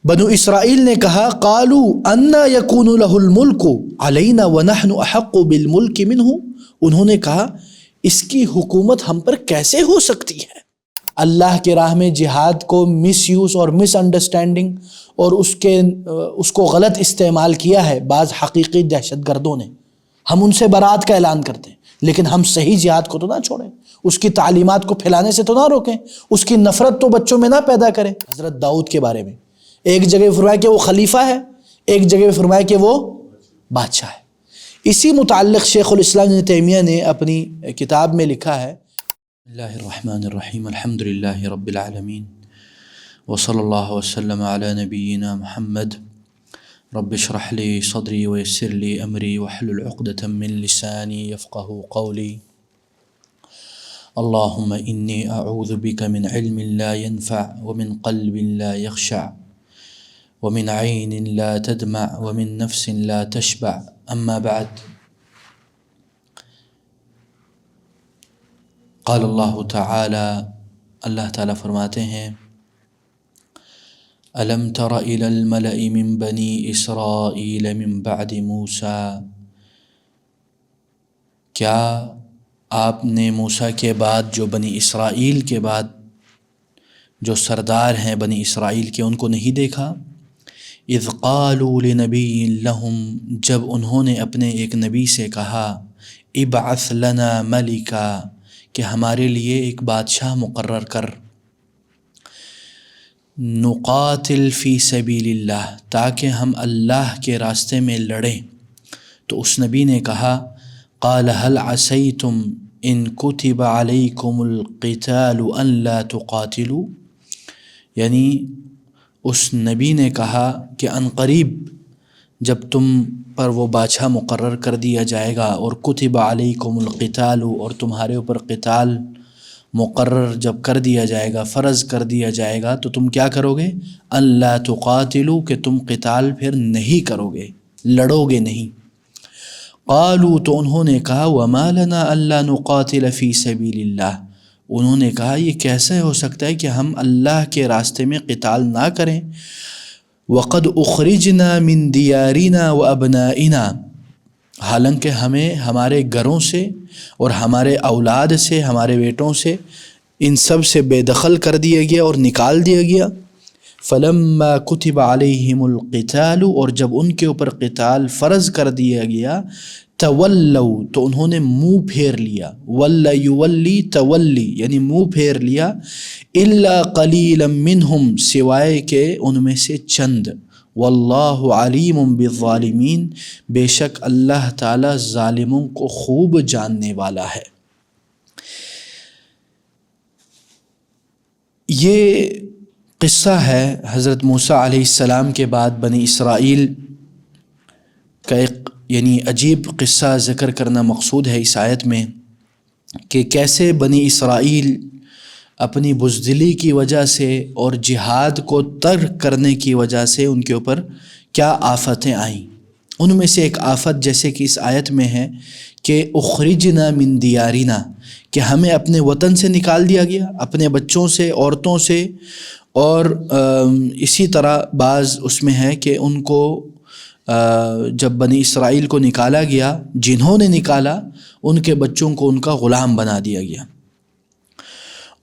بنو اسرائیل نے کہا قالوا انا یکون لہ الملک علینا ونحن احق بالملک منہ، انہوں نے کہا اس کی حکومت ہم پر کیسے ہو سکتی ہے؟ اللہ کے راہ میں جہاد کو مس یوز اور مس انڈرسٹینڈنگ اور اس کو غلط استعمال کیا ہے بعض حقیقی دہشت گردوں نے۔ ہم ان سے برات کا اعلان کرتے ہیں، لیکن ہم صحیح جہاد کو تو نہ چھوڑیں، اس کی تعلیمات کو پھیلانے سے تو نہ روکیں، اس کی نفرت تو بچوں میں نہ پیدا کریں۔ حضرت داؤد کے بارے میں ایک جگہ فرمایا کہ وہ خلیفہ ہے، ایک جگہ فرمایا کہ وہ بادشاہ ہے۔ اسی متعلق شیخ الاسلام ابن تیمیہ نے اپنی کتاب میں لکھا ہے، بسم اللہ الرحمن الرحیم، الحمد للہ رب العالمین، وصلی اللہ وسلم علی نبینا محمد، رب اشرح لی صدری ویسر لی امری واحلل عقدۃ من لسانی یفقہوا قولی، اللہم انی اعوذ بک من علم لا ينفع ومن قلب لا يخشع ومن عین لا تدمع ومن نفس لا تشبع، اما بعد۔ قال اللہ تعالی، اللہ تعالیٰ فرماتے ہیں، الم تر الی الملأ من بنی اسرائیل من بعد موسیٰ، کیا آپ نے موسیٰ کے بعد جو بنی اسرائیل کے بعد جو سردار ہیں بنی اسرائیل کے، ان کو نہیں دیکھا؟ اذ قالوا لنبی لہم، جب انہوں نے اپنے ایک نبی سے کہا، ابعث لنا ملکا، کہ ہمارے لیے ایک بادشاہ مقرر کر، نقاتل فی سبیل اللہ، تاکہ ہم اللہ کے راستے میں لڑیں۔ تو اس نبی نے کہا، قال هل عسیتم ان کتب علیکم القتال ان لا تقاتلوا، یعنی اس نبی نے کہا کہ عنقریب جب تم پر وہ بادشاہ مقرر کر دیا جائے گا اور کتب علیکم القتال، اور تمہارے اوپر قتال مقرر جب کر دیا جائے گا، فرض کر دیا جائے گا، تو تم کیا کرو گے؟ الا تقاتلوا، کہ تم قتال پھر نہیں کرو گے، لڑو گے نہیں۔ قالوا، تو انہوں نے کہا، وما لنا الا نقاتل فی سبیل اللہ، انہوں نے کہا یہ کیسے ہو سکتا ہے کہ ہم اللہ کے راستے میں قتال نہ کریں؟ وقد اخرجنا من دیارنا وابنائنا، حالانکہ ہمیں ہمارے گھروں سے اور ہمارے اولاد سے، ہمارے بیٹوں سے، ان سب سے بے دخل کر دیا گیا اور نکال دیا گیا۔ فلما کتب علیہم القتال، اور جب ان کے اوپر قتال فرض کر دیا گیا، تولوا، تو انہوں نے منہ پھیر لیا، ولی یولی تولی، یعنی منہ پھیر لیا، الا قلیلا منہم، سوائے کہ ان میں سے چند، واللہ علیم بالظالمین، بے شک اللہ تعالی ظالموں کو خوب جاننے والا ہے۔ یہ قصہ ہے حضرت موسیٰ علیہ السلام کے بعد بنی اسرائیل کا ایک یعنی عجیب قصہ ذکر کرنا مقصود ہے اس آیت میں، کہ کیسے بنی اسرائیل اپنی بزدلی کی وجہ سے اور جہاد کو ترک کرنے کی وجہ سے ان کے اوپر کیا آفتیں آئیں۔ ان میں سے ایک آفت جیسے کہ اس آیت میں ہے کہ اخرجنا من دیارنا، کہ ہمیں اپنے وطن سے نکال دیا گیا، اپنے بچوں سے، عورتوں سے، اور اسی طرح بعض اس میں ہے کہ ان کو جب بنی اسرائیل کو نکالا گیا، جنہوں نے نکالا ان کے بچوں کو ان کا غلام بنا دیا گیا۔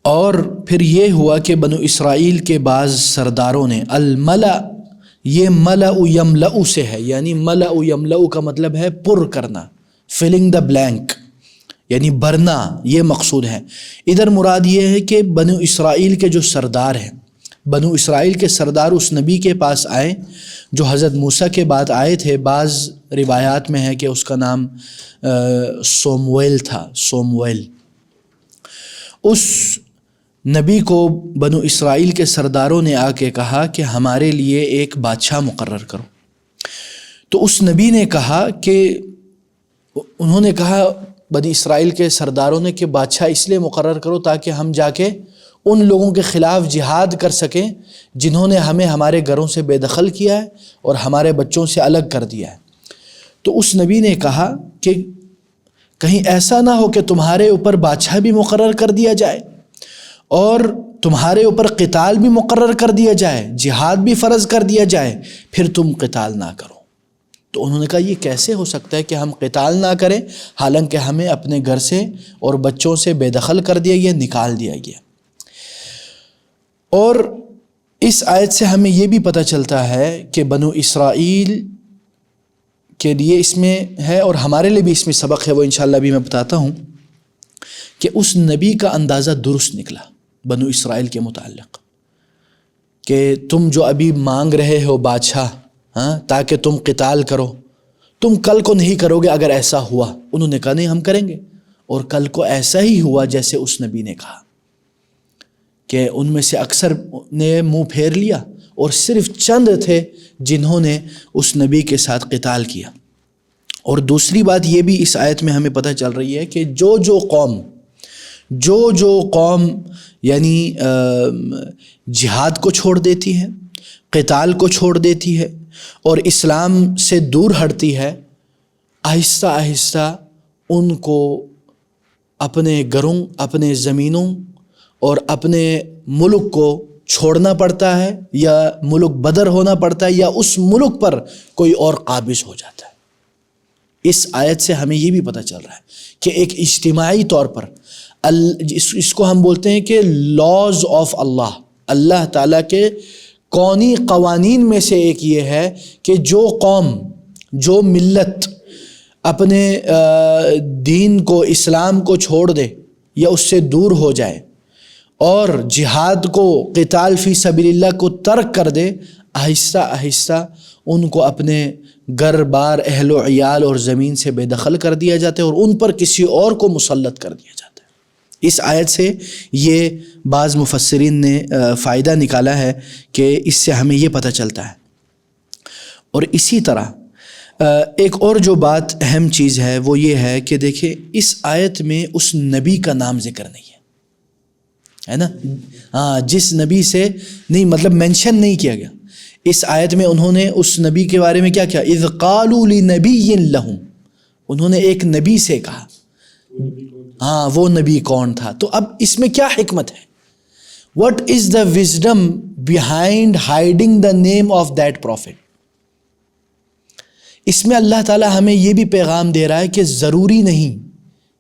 اور پھر یہ ہوا کہ بنو اسرائیل کے بعض سرداروں نے، الملأ، یہ ملأ یملأ سے ہے، یعنی ملأ یملأ کا مطلب ہے پر کرنا، فلنگ دا بلینک، یعنی بھرنا، یہ مقصود ہے۔ ادھر مراد یہ ہے کہ بنو اسرائیل کے جو سردار ہیں، بنو اسرائیل کے سردار اس نبی کے پاس آئے جو حضرت موسیٰ کے بعد آئے تھے۔ بعض روایات میں ہے کہ اس کا نام سومویل تھا، سومویل۔ اس نبی کو بنو اسرائیل کے سرداروں نے آ کے کہا کہ ہمارے لیے ایک بادشاہ مقرر کرو۔ تو اس نبی نے کہا کہ انہوں نے کہا بنی اسرائیل کے سرداروں نے کہ بادشاہ اس لیے مقرر کرو تاکہ ہم جا کے ان لوگوں کے خلاف جہاد کر سکیں جنہوں نے ہمیں ہمارے گھروں سے بے دخل کیا ہے اور ہمارے بچوں سے الگ کر دیا ہے۔ تو اس نبی نے کہا کہ کہیں ایسا نہ ہو کہ تمہارے اوپر بادشاہ بھی مقرر کر دیا جائے اور تمہارے اوپر قتال بھی مقرر کر دیا جائے، جہاد بھی فرض کر دیا جائے، پھر تم قتال نہ کرو۔ تو انہوں نے کہا یہ کیسے ہو سکتا ہے کہ ہم قتال نہ کریں حالانکہ ہمیں اپنے گھر سے اور بچوں سے بے دخل کر دیا گیا، نکال دیا گیا۔ اور اس آیت سے ہمیں یہ بھی پتہ چلتا ہے کہ بنو اسرائیل کے لیے اس میں ہے اور ہمارے لیے بھی اس میں سبق ہے، وہ انشاءاللہ بھی میں بتاتا ہوں کہ اس نبی کا اندازہ درست نکلا بنو اسرائیل کے متعلق کہ تم جو ابھی مانگ رہے ہو بادشاہ تاکہ تم قتال کرو، تم کل کو نہیں کرو گے اگر ایسا ہوا۔ انہوں نے کہا نہیں ہم کریں گے، اور کل کو ایسا ہی ہوا جیسے اس نبی نے کہا کہ ان میں سے اکثر نے منہ پھیر لیا اور صرف چند تھے جنہوں نے اس نبی کے ساتھ قتال کیا۔ اور دوسری بات یہ بھی اس آیت میں ہمیں پتہ چل رہی ہے کہ جو قوم یعنی جہاد کو چھوڑ دیتی ہے، قتال کو چھوڑ دیتی ہے اور اسلام سے دور ہٹتی ہے، آہستہ آہستہ ان کو اپنے گھروں، اپنے زمینوں اور اپنے ملک کو چھوڑنا پڑتا ہے، یا ملک بدر ہونا پڑتا ہے، یا اس ملک پر کوئی اور قابض ہو جاتا ہے۔ اس آیت سے ہمیں یہ بھی پتہ چل رہا ہے کہ ایک اجتماعی طور پر اس کو ہم بولتے ہیں کہ لاز آف اللہ تعالیٰ کے کونی قوانین میں سے ایک یہ ہے کہ جو قوم، جو ملت اپنے دین کو، اسلام کو چھوڑ دے یا اس سے دور ہو جائے اور جہاد کو، قتال فی سبیل اللہ کو ترک کر دے، آہستہ آہستہ ان کو اپنے گھر بار، اہل و عیال اور زمین سے بے دخل کر دیا جاتا ہے اور ان پر کسی اور کو مسلط کر دیا جاتا ہے۔ اس آیت سے یہ بعض مفسرین نے فائدہ نکالا ہے کہ اس سے ہمیں یہ پتہ چلتا ہے۔ اور اسی طرح ایک اور جو بات اہم چیز ہے وہ یہ ہے کہ دیکھیں اس آیت میں اس نبی کا نام ذکر نہیں ہے نا، جس نبی سے نہیں، مطلب مینشن نہیں کیا گیا اس آیت میں۔ انہوں نے اس نبی کے بارے میں کیا کیا؟ اذ قالوا لنبی لہم، انہوں نے ایک نبی سے کہا، وہ نبی کون تھا؟ تو اب اس میں کیا حکمت ہے؟ What is the wisdom behind hiding the name of that prophet؟ اس میں اللہ تعالیٰ ہمیں یہ بھی پیغام دے رہا ہے کہ ضروری نہیں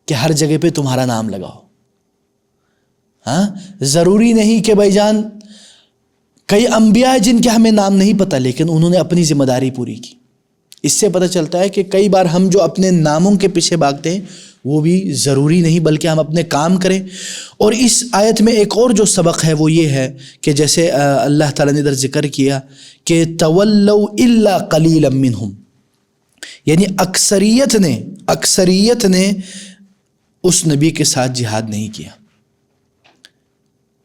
کہ ہر جگہ پہ تمہارا نام لگا ہو۔ ضروری نہیں کہ بھائی جان، کئی انبیاء ہیں جن کے ہمیں نام نہیں پتہ لیکن انہوں نے اپنی ذمہ داری پوری کی۔ اس سے پتہ چلتا ہے کہ کئی بار ہم جو اپنے ناموں کے پیچھے بھاگتے ہیں وہ بھی ضروری نہیں بلکہ ہم اپنے کام کریں۔ اور اس آیت میں ایک اور جو سبق ہے وہ یہ ہے کہ جیسے اللہ تعالیٰ نے ادھر ذکر کیا کہ تولوا الا قلیلا منہم، یعنی اکثریت نے اس نبی کے ساتھ جہاد نہیں کیا،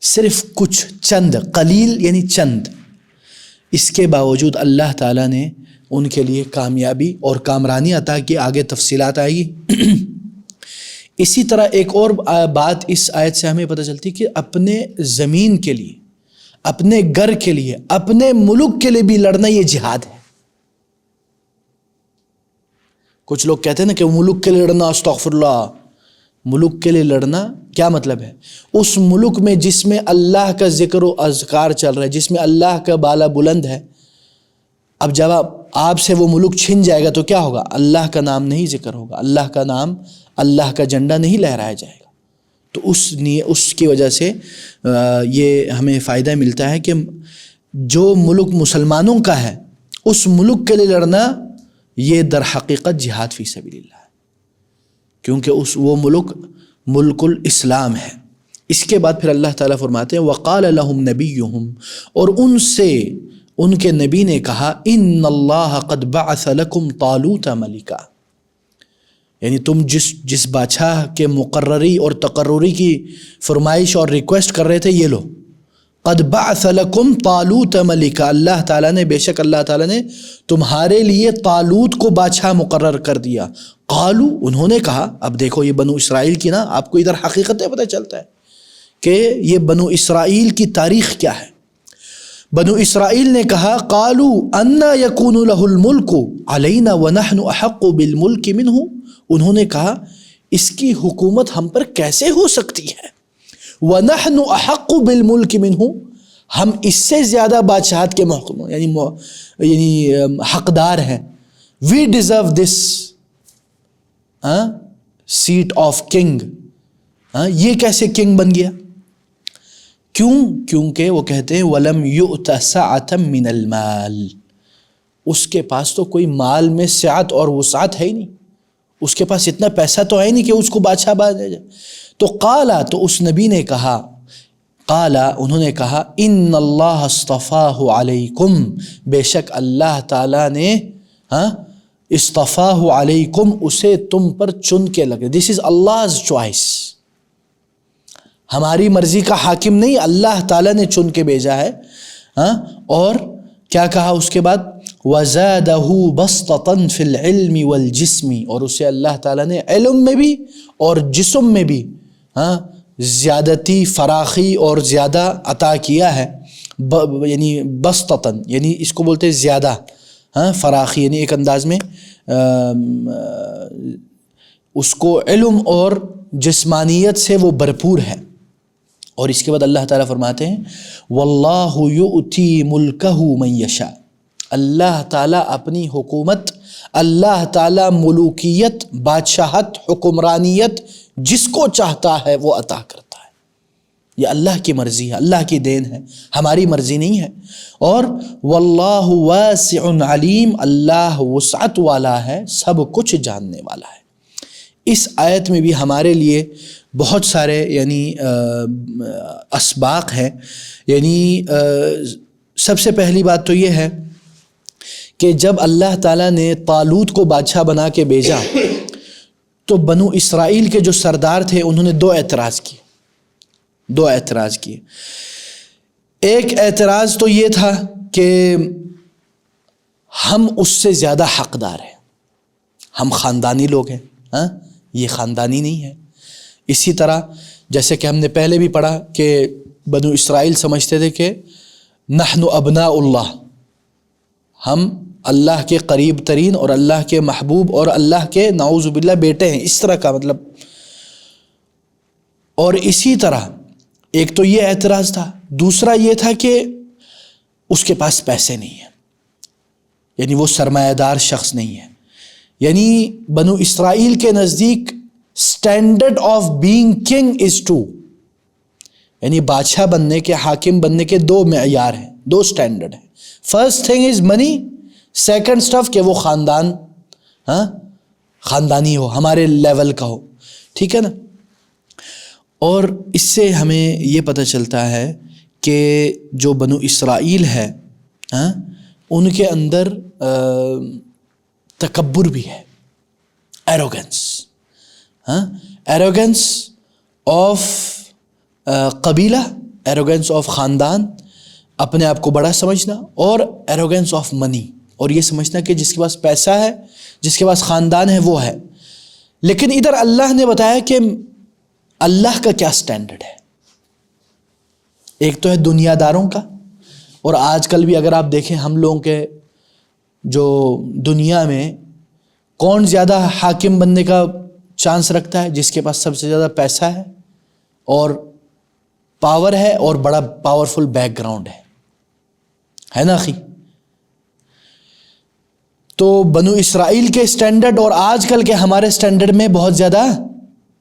صرف کچھ چند، قلیل یعنی چند۔ اس کے باوجود اللہ تعالیٰ نے ان کے لیے کامیابی اور کامرانی عطا کی، آگے تفصیلات آئے گی۔ اسی طرح ایک اور بات اس آیت سے ہمیں پتہ چلتی کہ اپنے زمین کے لیے، اپنے گھر کے لیے، اپنے ملک کے لیے بھی لڑنا یہ جہاد ہے۔ کچھ لوگ کہتے ہیں نا کہ ملک کے لیے لڑنا، استغفر اللہ، ملک کے لیے لڑنا کیا مطلب ہے؟ اس ملک میں جس میں اللہ کا ذکر و اذکار چل رہا ہے، جس میں اللہ کا بالا بلند ہے، اب جب آپ سے وہ ملک چھن جائے گا تو کیا ہوگا؟ اللہ کا نام نہیں ذکر ہوگا، اللہ کا نام، اللہ کا جھنڈا نہیں لہرایا جائے گا۔ تو اس کی وجہ سے یہ ہمیں فائدہ ملتا ہے کہ جو ملک مسلمانوں کا ہے اس ملک کے لیے لڑنا یہ در حقیقت جہاد فی سبیل اللہ ہے، کیونکہ وہ ملک الاسلام ہے۔ اس کے بعد پھر اللہ تعالیٰ فرماتے ہیں وَقَالَ لَهُمْ نَبِيُّهُمْ، اور ان سے ان کے نبی نے کہا إِنَّ اللَّهَ قَدْ بَعَثَ لَكُمْ طَالُوتَ مَلِكًا، یعنی تم جس بادشاہ کے مقرری اور تقرری کی فرمائش اور ریکویسٹ کر رہے تھے، یہ لو قد بعث لکم طالوت ملکا، اللہ تعالیٰ نے، بے شک اللہ تعالیٰ نے تمہارے لیے طالوت کو بادشاہ مقرر کر دیا۔ قالو، انہوں نے کہا، اب دیکھو یہ بنو اسرائیل کی نا، آپ کو ادھر حقیقتیں پتہ چلتا ہے کہ یہ بنو اسرائیل کی تاریخ کیا ہے۔ بنو اسرائیل نے کہا قالو انا یکون لہ الملک علینا ونحن احق بالملک منہ، انہوں نے کہا اس کی حکومت ہم پر کیسے ہو سکتی ہے، وَنَحْنُ أَحَقُّ بِالْمُلْكِ مِنْهُ، ہم اس سے زیادہ بادشاہت کے محکوم یعنی حقدار ہیں. We deserve this seat of king. یہ کیسے کنگ بن گیا؟ کیونکہ وہ کہتے ہیں وَلَمْ يُؤْتَ سَعَةً مِّنَ الْمَالِ، اس کے پاس تو کوئی مال میں سعت اور وسعت ہے ہی نہیں، اس کے پاس اتنا پیسہ تو ہے نہیں کہ اس کو بادشاہ بنا جائے. تو قالا، تو اس نبی نے کہا، قالا انہوں نے کہا، ان اللہ اصطفاہ علیکم، بے شک اللہ تعالیٰ نے اصطفاہ علیکم، اسے تم پر چن کے لگے. دس از Allah's choice، ہماری مرضی کا حاکم نہیں، اللہ تعالیٰ نے چن کے بھیجا ہے. اور کیا کہا اس کے بعد؟ وَزَادَهُ بَسْطَةً فِي الْعِلْمِ وَالْجِسْمِ، اور اسے اللہ تعالیٰ نے علم میں بھی اور جسم میں بھی زیادتی، فراخی اور زیادہ عطا کیا ہے. یعنی بسطتاً، یعنی اس کو بولتے ہیں زیادہ فراخی، یعنی ایک انداز میں اس کو علم اور جسمانیت سے وہ بھرپور ہے. اور اس کے بعد اللہ تعالیٰ فرماتے ہیں واللہ یؤتی ملکہ من یشاء، اللہ تعالیٰ اپنی حکومت، اللہ تعالیٰ ملوکیت، بادشاہت، حکمرانیت جس کو چاہتا ہے وہ عطا کرتا ہے. یہ اللہ کی مرضی ہے، اللہ کی دین ہے، ہماری مرضی نہیں ہے. اور واللہ واسع علیم، اللہ وسعت والا ہے، سب کچھ جاننے والا ہے. اس آیت میں بھی ہمارے لیے بہت سارے یعنی اسباق ہیں. یعنی سب سے پہلی بات تو یہ ہے کہ جب اللہ تعالیٰ نے طالوت کو بادشاہ بنا کے بھیجا تو بنو اسرائیل کے جو سردار تھے انہوں نے دو اعتراض کیے. ایک اعتراض تو یہ تھا کہ ہم اس سے زیادہ حقدار ہیں، ہم خاندانی لوگ ہیں، یہ خاندانی نہیں ہے. اسی طرح جیسے کہ ہم نے پہلے بھی پڑھا کہ بنو اسرائیل سمجھتے تھے کہ نحن ابناء اللہ، ہم اللہ کے قریب ترین اور اللہ کے محبوب اور اللہ کے نعوذ باللہ بیٹے ہیں، اس طرح کا مطلب. اور اسی طرح ایک تو یہ اعتراض تھا، دوسرا یہ تھا کہ اس کے پاس پیسے نہیں ہیں، یعنی وہ سرمایہ دار شخص نہیں ہے. یعنی بنو اسرائیل کے نزدیک standard of being king is to, یعنی بادشاہ بننے کے، حاکم بننے کے دو معیار ہیں، دو اسٹینڈرڈ ہیں. First thing is money, second stuff کہ وہ خاندانی ہو، ہمارے لیول کا ہو. ٹھیک ہے نا؟ اور اس سے ہمیں یہ پتہ چلتا ہے کہ جو بنو اسرائیل ہے ان کے اندر تکبر بھی ہے، ایروگنس آف قبیلہ، ایروگنس آف خاندان، اپنے آپ کو بڑا سمجھنا، اور ایروگنس آف منی، اور یہ سمجھنا کہ جس کے پاس پیسہ ہے، جس کے پاس خاندان ہے وہ ہے. لیکن ادھر اللہ نے بتایا کہ اللہ کا کیا سٹینڈرڈ ہے. ایک تو ہے دنیا داروں کا، اور آج کل بھی اگر آپ دیکھیں ہم لوگوں کے جو دنیا میں کون زیادہ حاکم بننے کا چانس رکھتا ہے؟ جس کے پاس سب سے زیادہ پیسہ ہے اور پاور ہے اور بڑا پاورفل بیک گراؤنڈ ہے نا اخی؟ تو بنو اسرائیل کے سٹینڈرڈ اور آج کل کے ہمارے سٹینڈرڈ میں بہت زیادہ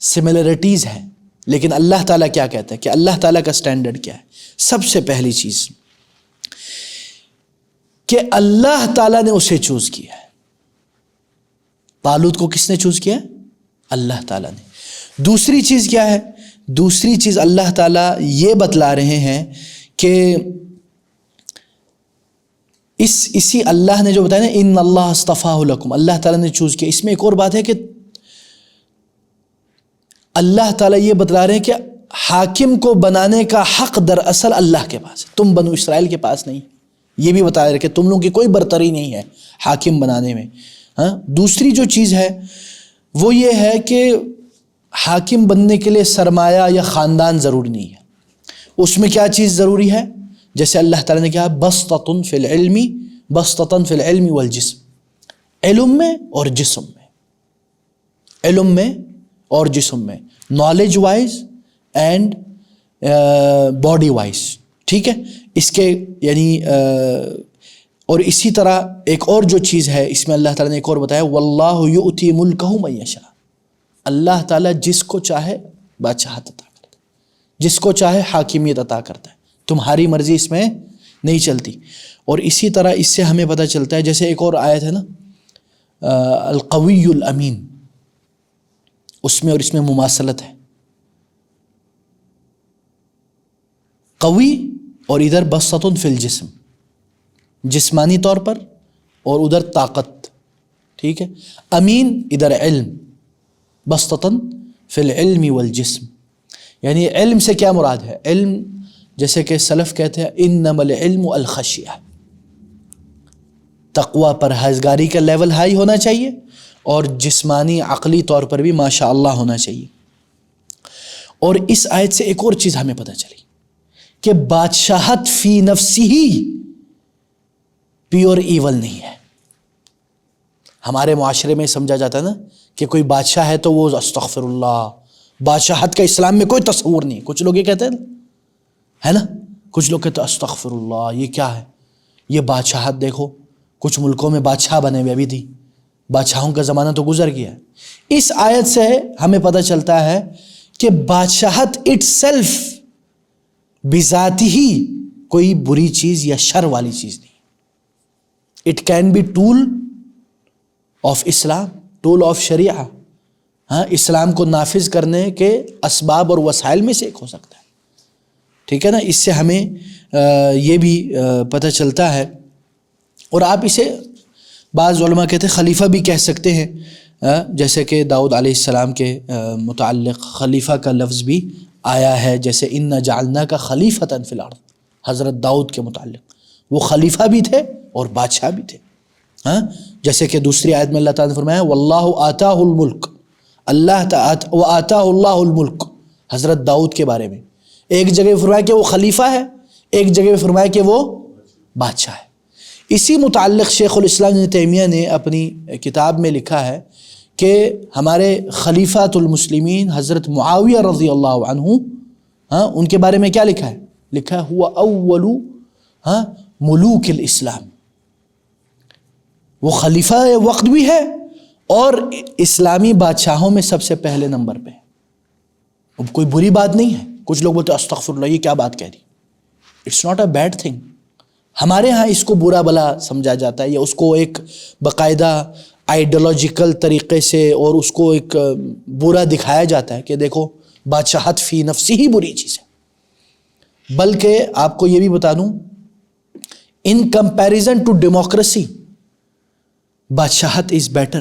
سملرٹیز ہیں. لیکن اللہ تعالیٰ کیا کہتا ہے کہ اللہ تعالیٰ کا سٹینڈرڈ کیا ہے؟ سب سے پہلی چیز کہ اللہ تعالیٰ نے اسے چوز کیا ہے. طالوت کو کس نے چوز کیا؟ اللہ تعالیٰ نے. دوسری چیز کیا ہے؟ دوسری چیز اللہ تعالیٰ یہ بتلا رہے ہیں کہ اسی اللہ نے جو بتایا نا ان اللہ اصطفاہ لکم، اللہ تعالیٰ نے چوز کیا. اس میں ایک اور بات ہے کہ اللہ تعالیٰ یہ بتلا رہے ہیں کہ حاکم کو بنانے کا حق دراصل اللہ کے پاس ہے، تم بنو اسرائیل کے پاس نہیں. یہ بھی بتا رہے کہ تم لوگوں کی کوئی برتری نہیں ہے حاکم بنانے میں. دوسری جو چیز ہے وہ یہ ہے کہ حاکم بننے کے لیے سرمایہ یا خاندان ضروری نہیں ہے. اس میں کیا چیز ضروری ہے؟ جیسے اللہ تعالیٰ نے کہا بسطۃ فی العلم، بسطۃ فی العلم والجسم، علم میں اور جسم میں، علم میں اور جسم میں، knowledge wise and body wise, ٹھیک ہے. اس کے یعنی اور اسی طرح ایک اور جو چیز ہے اس میں اللہ تعالیٰ نے ایک اور بتایا، واللہ یؤتی ملکہ من یشاء، اللہ تعالیٰ جس کو چاہے بادشاہت عطا کرتا ہے، جس کو چاہے حاکمیت عطا کرتا ہے، تمہاری مرضی اس میں نہیں چلتی. اور اسی طرح اس سے ہمیں پتہ چلتا ہے، جیسے ایک اور آیت ہے نا القوی الامین، اس میں اور اس میں مماثلت ہے. قوی اور ادھر بسط فی الجسم، جسمانی طور پر، اور ادھر طاقت، ٹھیک ہے. امین ادھر علم، بسط فی العلم والجسم، یعنی علم سے کیا مراد ہے؟ علم جیسے کہ سلف کہتے ہیں انما العلم الخشیہ، تقوی پرہیزگاری کا لیول ہائی ہونا چاہیے، اور جسمانی عقلی طور پر بھی ماشاء اللہ ہونا چاہیے. اور اس آیت سے ایک اور چیز ہمیں پتہ چلی کہ بادشاہت فی نفسی ہی پیور ایول نہیں ہے. ہمارے معاشرے میں سمجھا جاتا ہے نا کہ کوئی بادشاہ ہے تو وہ استغفر اللہ، بادشاہت کا اسلام میں کوئی تصور نہیں. کچھ لوگ یہ کہتے ہیں ہے نا، کچھ لوگ کہتے ہیں استغفر اللہ، یہ کیا ہے؟ یہ بادشاہت دیکھو، کچھ ملکوں میں بادشاہ بنے ہوئے ابھی تھی، بادشاہوں کا زمانہ تو گزر گیا ہے. اس آیت سے ہمیں پتہ چلتا ہے کہ بادشاہت اٹ سیلف بذات ہی کوئی بری چیز یا شر والی چیز نہیں. It can be tool of Islam, tool of sharia, ہاں، اسلام کو نافذ کرنے کے اسباب اور وسائل میں سے ایک ہو سکتا ہے. ٹھیک ہے نا. اس سے ہمیں یہ بھی پتہ چلتا ہے. اور آپ اسے بعض علماء کہتے ہیں خلیفہ بھی کہہ سکتے ہیں، جیسے کہ داؤد علیہ السلام کے متعلق خلیفہ کا لفظ بھی آیا ہے، جیسے انا جعلناک خلیفۃ فی الارض، حضرت داؤد کے متعلق وہ خلیفہ بھی تھے اور بادشاہ بھی تھے. ہاں، جیسے کہ دوسری آیت میں اللہ تعالیٰ نے فرمایا واللہ آتاہ الملک، آتاہ اللہ الملک، حضرت داؤد کے بارے میں ایک جگہ فرمایا کہ وہ خلیفہ ہے، ایک جگہ فرمایا کہ وہ بادشاہ ہے. اسی متعلق شیخ الاسلام ابن تیمیہ نے اپنی کتاب میں لکھا ہے کہ ہمارے خلیفۃ المسلمین حضرت معاویہ رضی اللہ عنہ، ہاں، ان کے بارے میں کیا لکھا ہے؟ لکھا ہے ہوا اول ملوک الاسلام، وہ خلیفہ وقت بھی ہے اور اسلامی بادشاہوں میں سب سے پہلے نمبر پہ. اب کوئی بری بات نہیں ہے. کچھ لوگ بولتے ہیں استغفر اللہ، یہ کیا بات کہہ رہی؟ It's not a bad thing. ہمارے ہاں اس کو برا بلا سمجھا جاتا ہے، یا اس کو ایک باقاعدہ آئیڈیالوجیکل طریقے سے اور اس کو ایک برا دکھایا جاتا ہے کہ دیکھو بادشاہت فی نفسی ہی بری چیز ہے. بلکہ آپ کو یہ بھی بتا دوں، ان کمپیریزن ٹو ڈیموکریسی بادشاہت از بیٹر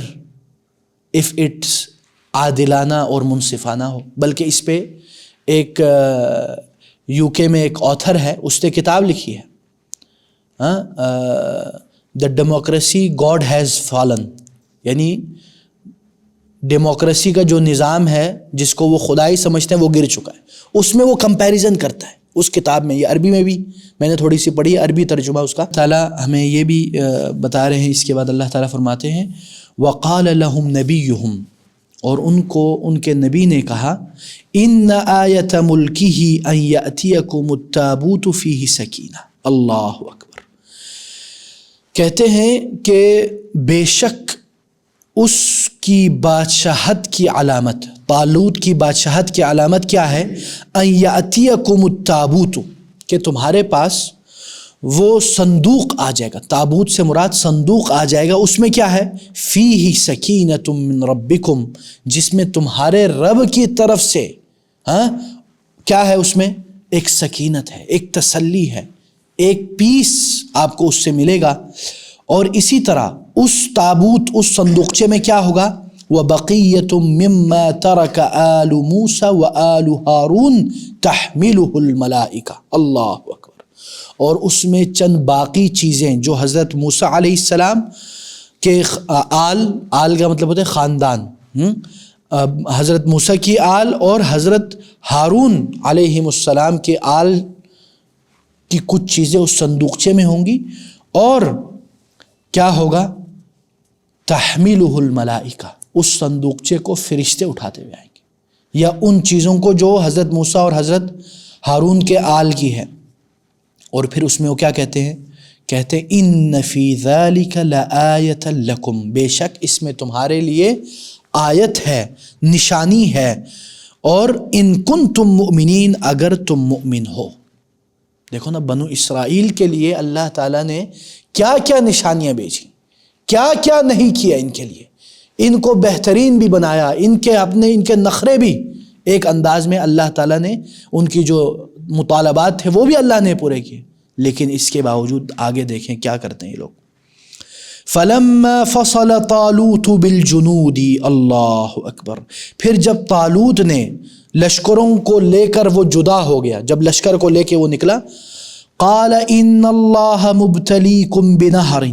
اف اٹس عادلانہ اور منصفانہ ہو. بلکہ اس پہ ایک یو کے میں ایک آتھر ہے، اس نے کتاب لکھی ہے the democracy God has fallen, یعنی ڈیموکریسی کا جو نظام ہے جس کو وہ خدائی سمجھتے ہیں وہ گر چکا ہے. اس میں وہ کمپیریزن کرتا ہے اس کتاب میں. یہ عربی میں بھی میں نے تھوڑی سی پڑھی ہے، عربی ترجمہ اس کا. تعالیٰ ہمیں یہ بھی بتا رہے ہیں. اس کے بعد اللہ تعالیٰ فرماتے ہیں وقال لهم نبیہم، اور ان کو ان کے نبی نے کہا ان آیت ملکہ ان یأتیکم التابوت فیہ سکینہ. اللہ اکبر. کہتے ہیں کہ بے شک اس کی بادشاہت کی علامت، طالوت کی بادشاہت کی علامت کیا ہے؟ ان یأتیکم التابوت، کہ تمہارے پاس وہ صندوق آ جائے گا. تابوت سے مراد صندوق آ جائے گا. اس میں کیا ہے؟ فیہ سکینۃ من ربکم، جس میں تمہارے رب کی طرف سے کیا ہے؟ اس میں ایک سکینت ہے، ایک تسلی ہے، ایک پیس آپ کو اس سے ملے گا. اور اسی طرح اس تابوت، اس صندوقچے میں کیا ہوگا؟ وَبَقِيَّةٌ مِّمَّا تَرَكَ آلُ مُوسَى وَآلُ هَارُونَ تَحْمِلُهُ الْمَلَائِكَةُ. اللہ اکبر. اور اس میں چند باقی چیزیں جو حضرت موسیٰ علیہ السلام کے آل کا مطلب ہوتا ہے خاندان، حضرت موسیٰ کی آل اور حضرت ہارون علیہ السلام کے آل کی کچھ چیزیں اس صندوقچے میں ہوں گی. اور کیا ہوگا؟ تحملہ الملائکہ، اس صندوقچے کو فرشتے اٹھاتے ہوئے آئیں گے، یا ان چیزوں کو جو حضرت موسیٰ اور حضرت ہارون کے آل کی ہے۔ اور پھر اس میں وہ کیا کہتے ہیں ان فی ذلک لآیۃ لکم، بے شک اس میں تمہارے لیے آیت ہے، نشانی ہے، اور ان کنتم مؤمنین، اگر تم مؤمن ہو۔ دیکھو نا، بنو اسرائیل کے لیے اللہ تعالیٰ نے کیا کیا نشانیاں بھیجی، کیا کیا نہیں کیا ان کے لیے، ان کو بہترین بھی بنایا، ان کے نخرے بھی ایک انداز میں اللہ تعالیٰ نے، ان کی جو مطالبات تھے وہ بھی اللہ نے پورے کیے، لیکن اس کے باوجود آگے دیکھیں کیا کرتے ہیں یہ لوگ۔ فَلَمَّا فَصَلَ طَالُوتُ بِالْجُنُودِ، اللہ اکبر، پھر جب طالوت نے لشکروں کو لے کر وہ جدا ہو گیا، جب لشکر کو لے کے وہ نکلا، قال ان اللہ مبتلیکم بنہر،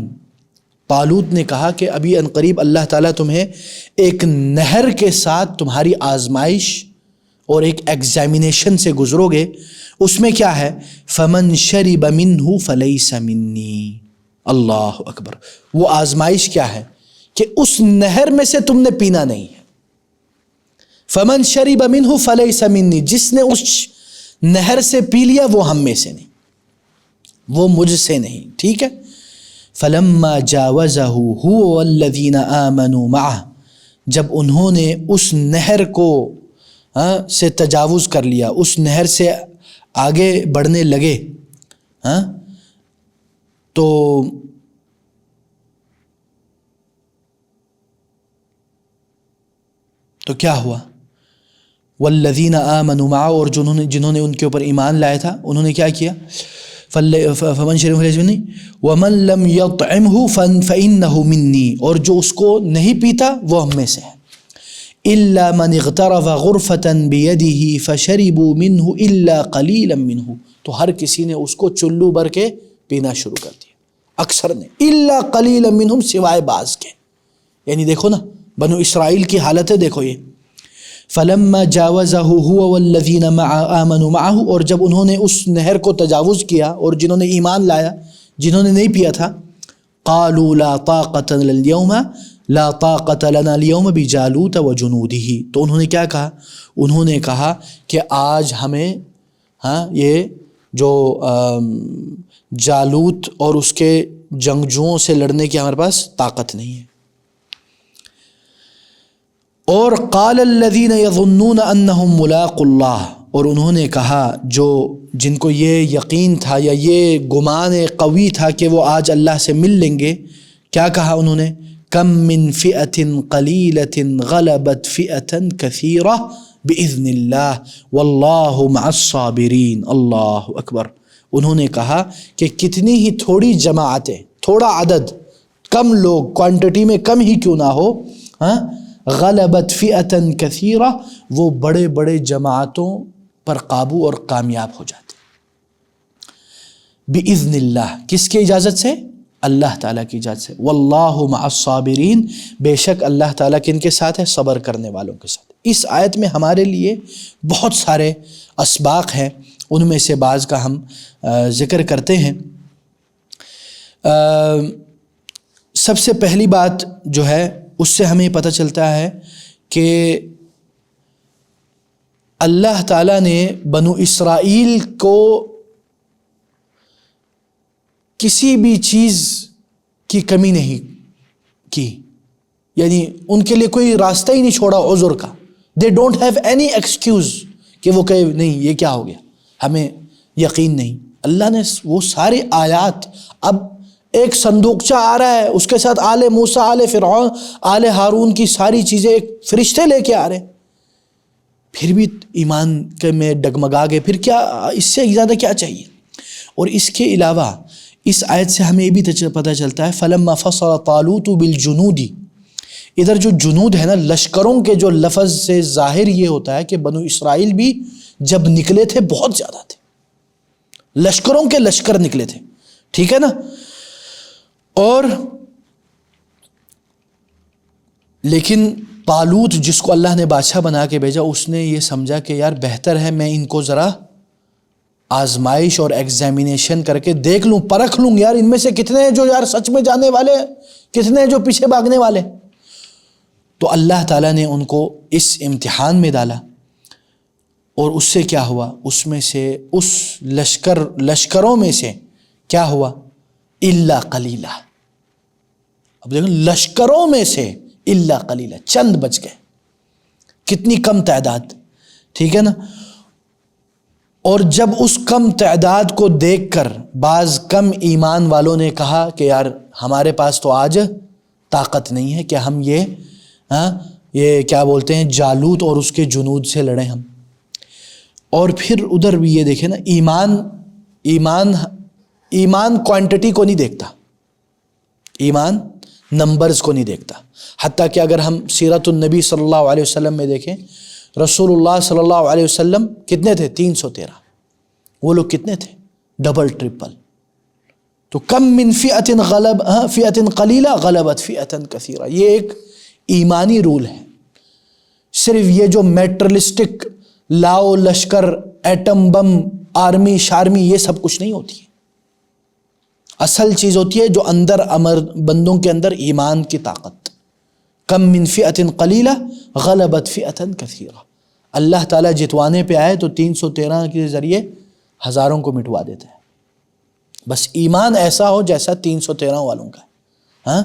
طالوت نے کہا کہ ابھی عنقریب اللہ تعالیٰ تمہیں ایک نہر کے ساتھ تمہاری آزمائش اور ایک ایگزامینیشن سے گزرو گے، اس میں کیا ہے، فمن شرب منہ فلیس منی، اللہ اکبر، وہ آزمائش کیا ہے کہ اس نہر میں سے تم نے پینا نہیں ہے، فمن شرب منہ فلیس منی، جس نے اس نہر سے پی لیا وہ ہم میں سے نہیں، وہ مجھ سے نہیں، ٹھیک ہے۔ فلما جاوزہ هو والذین آمنوا معہ، جب انہوں نے اس نہر کو سے تجاوز کر لیا، اس نہر سے آگے بڑھنے لگے، تو کیا ہوا، والذین آمنوا معہ، اور جنہوں نے ان کے اوپر ایمان لایا تھا انہوں نے کیا کیا، فمن شرب منی ومن لم یطعمہ فإنہ منی، اور جو اس کو نہیں پیتا وہ ہم میں سے ہے، الا من اغترف غرفۃ بیدہ فشربوا منہ الا قلیلا منہ، تو ہر کسی نے اس کو چلو بھر کے پینا شروع کر دیا، اکثر نے، الا قلیلا منہم، سوائے بعض کے، یعنی دیکھو نا بنو اسرائیل کی حالت ہے، دیکھو یہ، فلما جاوزہ هو والذین آمنوا معہ، اور جب انہوں نے اس نہر کو تجاوز کیا اور جنہوں نے ایمان لایا، جنہوں نے نہیں پیا تھا، قالوا لا طاقۃ لنا اليوم، لا طاقۃ لنا اليوم بجالوت وجنودہ، تو انہوں نے کیا کہا، انہوں نے کہا کہ آج ہمیں یہ جو جالوت اور اس کے جنگجوؤں سے لڑنے کی ہمارے پاس طاقت نہیں ہے۔ اور قال الذین یظنون انہم ملاقو اللہ، اور انہوں نے کہا جن کو یہ یقین تھا یا یہ گمان قوی تھا کہ وہ آج اللہ سے مل لیں گے، کیا کہا انہوں نے، کم من فئۃ قلیلۃ غلبت فئۃ کثیرہ باذن اللہ واللہ مع الصابرین، اللہ اکبر، انہوں نے کہا کہ کتنی ہی تھوڑی جماعتیں، تھوڑا عدد، کم لوگ، کوانٹٹی میں کم ہی کیوں نہ ہو، غلبت فئۃ کثیرہ، وہ بڑے بڑے جماعتوں پر قابو اور کامیاب ہو جاتے، باذن اللہ، کس کی اجازت سے، اللہ تعالیٰ کی اجازت سے، واللہ مع الصابرین، بے شک اللہ تعالیٰ کن کے ساتھ ہے، صبر کرنے والوں کے ساتھ۔ اس آیت میں ہمارے لیے بہت سارے اسباق ہیں، ان میں سے بعض کا ہم ذکر کرتے ہیں۔ سب سے پہلی بات جو ہے اس سے ہمیں پتہ چلتا ہے کہ اللہ تعالیٰ نے بنو اسرائیل کو کسی بھی چیز کی کمی نہیں کی، یعنی ان کے لیے کوئی راستہ ہی نہیں چھوڑا عذر کا، they don't have any excuse کہ وہ کہے نہیں یہ کیا ہو گیا، ہمیں یقین نہیں۔ اللہ نے وہ سارے آیات، اب ایک صندوقچہ آ رہا ہے، اس کے ساتھ آل موسیٰ، آل فرعون، آل ہارون کی ساری چیزیں ایک فرشتے لے کے آ رہے ہیں، پھر بھی ایمان کے میں ڈگمگا گئے، پھر کیا، اس سے زیادہ کیا چاہیے۔ اور اس کے علاوہ اس آیت سے ہمیں یہ بھی پتہ چلتا ہے، فلما فصل طالوت بالجنود، ادھر جو جنود ہے نا، لشکروں کے جو لفظ سے ظاہر یہ ہوتا ہے کہ بنو اسرائیل بھی جب نکلے تھے بہت زیادہ تھے، لشکروں کے لشکر نکلے تھے، ٹھیک ہے نا۔ اور لیکن طالوت جس کو اللہ نے بادشاہ بنا کے بھیجا، اس نے یہ سمجھا کہ یار بہتر ہے میں ان کو ذرا آزمائش اور ایگزامینیشن کر کے دیکھ لوں، پرکھ لوں، یار ان میں سے کتنے ہیں جو یار سچ میں جانے والے ہیں، کتنے ہیں جو پیچھے بھاگنے والے۔ تو اللہ تعالیٰ نے ان کو اس امتحان میں ڈالا، اور اس سے کیا ہوا؟ اس میں سے اس لشکروں میں سے کیا ہوا؟ الا قلیلا. اب دیکھیں لشکروں میں سے الا قلیلا، چند بچ گئے. کتنی کم تعداد، ٹھیک ہے نا. اور جب اس کم تعداد کو دیکھ کر بعض کم ایمان والوں نے کہا کہ یار ہمارے پاس تو آج طاقت نہیں ہے کہ ہم یہ کیا بولتے ہیں جالوت اور اس کے جنود سے لڑیں ہم. اور پھر ادھر بھی یہ دیکھیں نا، ایمان کوانٹٹی کو نہیں دیکھتا، ایمان نمبرز کو نہیں دیکھتا. حتیٰ کہ اگر ہم سیرت النبی صلی اللہ علیہ وسلم میں دیکھیں، رسول اللہ صلی اللہ علیہ وسلم کتنے تھے؟ 313. وہ لوگ کتنے تھے؟ Double triple. تو کم من فئۃ قلیلہ غلبت فئۃ کثیرہ. یہ ایک ایمانی رول ہے. صرف یہ جو میٹرلسٹک لاؤ لشکر، ایٹم بم، آرمی شارمی، یہ سب کچھ نہیں ہوتی ہے. اصل چیز ہوتی ہے جو اندر بندوں کے اندر ایمان کی طاقت. کم من فئۃ قلیلہ غلبت فئۃ کثیرہ. اللہ تعالیٰ جتوانے پہ آئے تو 313 کے ذریعے ہزاروں کو مٹوا دیتا ہے. بس ایمان ایسا ہو جیسا 313 والوں کا ہے. ہاں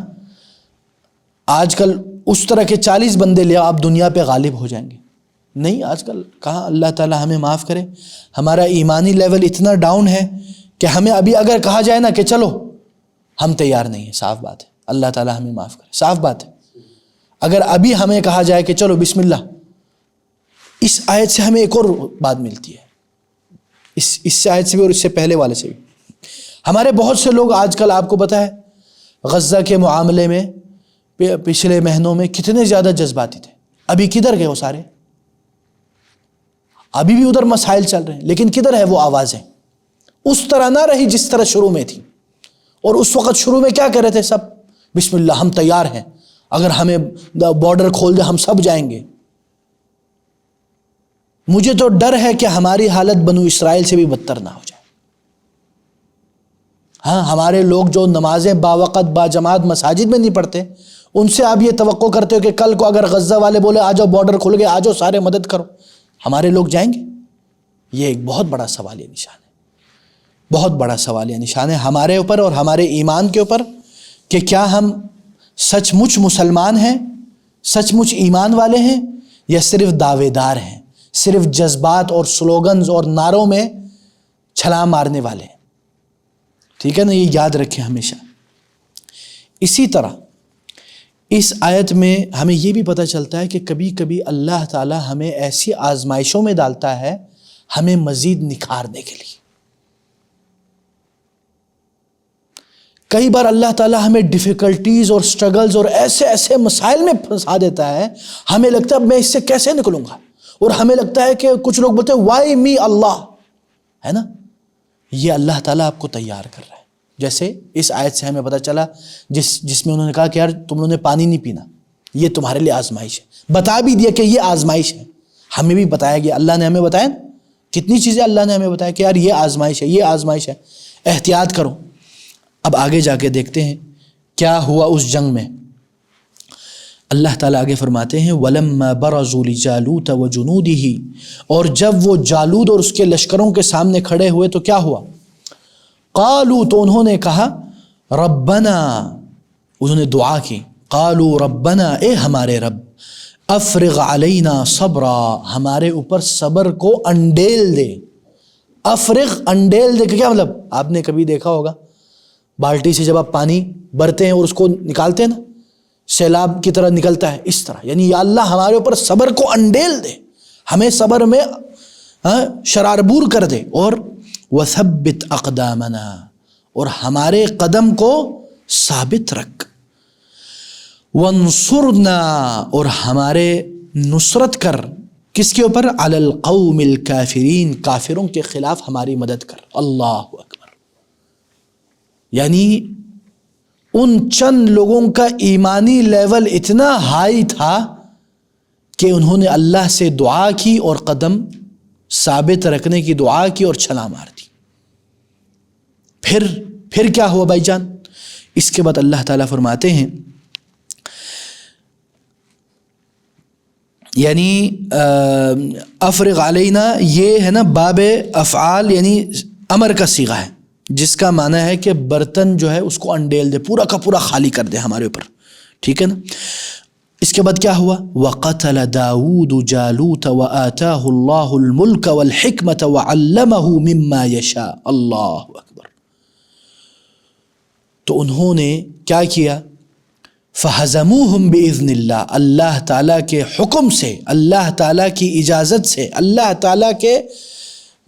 آج کل اس طرح کے 40 بندے لے آپ دنیا پہ غالب ہو جائیں گے. نہیں، آج کل کہاں، اللہ تعالیٰ ہمیں معاف کرے، ہمارا ایمانی لیول اتنا ڈاؤن ہے کہ ہمیں ابھی اگر کہا جائے نا کہ چلو، ہم تیار نہیں ہیں. صاف بات ہے، اللہ تعالیٰ ہمیں معاف کرے. صاف بات ہے، اگر ابھی ہمیں کہا جائے کہ چلو بسم اللہ، اس آیت سے ہمیں ایک اور بات ملتی ہے، اس آیت سے بھی اور اس سے پہلے والے سے بھی. ہمارے بہت سے لوگ آج کل، آپ کو پتہ ہے غزہ کے معاملے میں پچھلے مہینوں میں کتنے زیادہ جذباتی تھے. ابھی کدھر گئے وہ سارے؟ ابھی بھی ادھر مسائل چل رہے ہیں، لیکن کدھر ہے وہ آوازیں؟ اس طرح نہ رہی جس طرح شروع میں تھی. اور اس وقت شروع میں کیا کہہ رہے تھے سب؟ بسم اللہ، ہم تیار ہیں، اگر ہمیں بارڈر کھول دے ہم سب جائیں گے. مجھے تو ڈر ہے کہ ہماری حالت بنو اسرائیل سے بھی بدتر نہ ہو جائے. ہاں، ہمارے لوگ جو نمازیں باوقت باجماعت مساجد میں نہیں پڑھتے، ان سے آپ یہ توقع کرتے ہو کہ کل کو اگر غزہ والے بولے آ جاؤ بارڈر کھل گئے، آ جاؤ سارے مدد کرو، ہمارے لوگ جائیں گے؟ یہ ایک بہت بڑا سوالیہ نشان ہے، بہت بڑا سوالیہ نشان ہے ہمارے اوپر اور ہمارے ایمان کے اوپر، کہ کیا ہم سچ مچ مسلمان ہیں، سچ مچ ایمان والے ہیں، یا صرف دعوے دار ہیں، صرف جذبات اور سلوگنز اور نعروں میں چھلانگ مارنے والے ہیں. ٹھیک ہے نا، یہ یاد رکھیں ہمیشہ. اسی طرح اس آیت میں ہمیں یہ بھی پتہ چلتا ہے کہ کبھی کبھی اللہ تعالیٰ ہمیں ایسی آزمائشوں میں ڈالتا ہے ہمیں مزید نکھارنے کے لیے. کئی بار اللہ تعالیٰ ہمیں ڈیفیکلٹیز اور سٹرگلز اور ایسے مسائل میں پھنسا دیتا ہے، ہمیں لگتا ہے اب میں اس سے کیسے نکلوں گا، اور ہمیں لگتا ہے کہ کچھ لوگ بولتے ہیں وائی می اللہ، ہے نا. یہ اللہ تعالیٰ آپ کو تیار کر رہا ہے. جیسے اس آیت سے ہمیں پتہ چلا جس میں انہوں نے کہا کہ یار تم لوگوں نے پانی نہیں پینا، یہ تمہارے لیے آزمائش ہے. بتا بھی دیا کہ یہ آزمائش ہے. ہمیں بھی بتایا گیا، اللہ نے ہمیں بتایا کتنی چیزیں، اللہ نے ہمیں بتایا کہ یار یہ آزمائش ہے، یہ آزمائش ہے، احتیاط کرو. اب آگے جا کے دیکھتے ہیں کیا ہوا اس جنگ میں. اللہ تعالیٰ آگے فرماتے ہیں وَلَمَّا بَرَزُوا لِجَالُوتَ وَجُنُودِهِ، اور جب وہ جالود اور اس کے لشکروں کے سامنے کھڑے ہوئے تو کیا ہوا؟ قالوا، تو انہوں نے کہا ربنا، انہوں نے دعا کی، قالوا ربنا، اے ہمارے رب، افرغ علینا صبرا، ہمارے اوپر صبر کو انڈیل دے. افرغ، انڈیل دے، کہ کیا مطلب؟ آپ نے کبھی دیکھا ہوگا بالٹی سے جب آپ پانی بھرتے ہیں اور اس کو نکالتے ہیں نا، سیلاب کی طرح نکلتا ہے، اس طرح. یعنی یا اللہ ہمارے اوپر صبر کو انڈیل دے، ہمیں صبر میں شراربور کر دے، اور وثبت اقدامنا، اور ہمارے قدم کو ثابت رکھ، وانصرنا، اور ہمارے نصرت کر، کس کے اوپر؟ علی القوم الکافرین، کافروں کے خلاف ہماری مدد کر. اللہ اکبر. یعنی ان چند لوگوں کا ایمانی لیول اتنا ہائی تھا کہ انہوں نے اللہ سے دعا کی اور قدم ثابت رکھنے کی دعا کی اور چھلانگ مار دی. پھر کیا ہوا بھائی جان؟ اس کے بعد اللہ تعالیٰ فرماتے ہیں یعنی افرغ علینا یہ ہے نا باب افعال یعنی امر کا صیغہ ہے، جس کا معنی ہے کہ برتن جو ہے اس کو انڈیل دے، پورا کا پورا خالی کر دے ہمارے اوپر، ٹھیک ہے نا۔ اس کے بعد کیا ہوا؟ وَقَتَلَ دَاوُودُ جَالُوتَ وَآتَاهُ اللَّهُ الْمُلْكَ وَالْحِكْمَةَ وَعَلَّمَهُ مِمَّا يَشَاءُ۔ اللہ اکبر۔ تو انہوں نے کیا کیا؟ فَهَزَمُوهُمْ بِإِذْنِ اللَّهِ، اللہ تعالیٰ کے حکم سے، اللہ تعالیٰ کی اجازت سے، اللہ تعالیٰ کے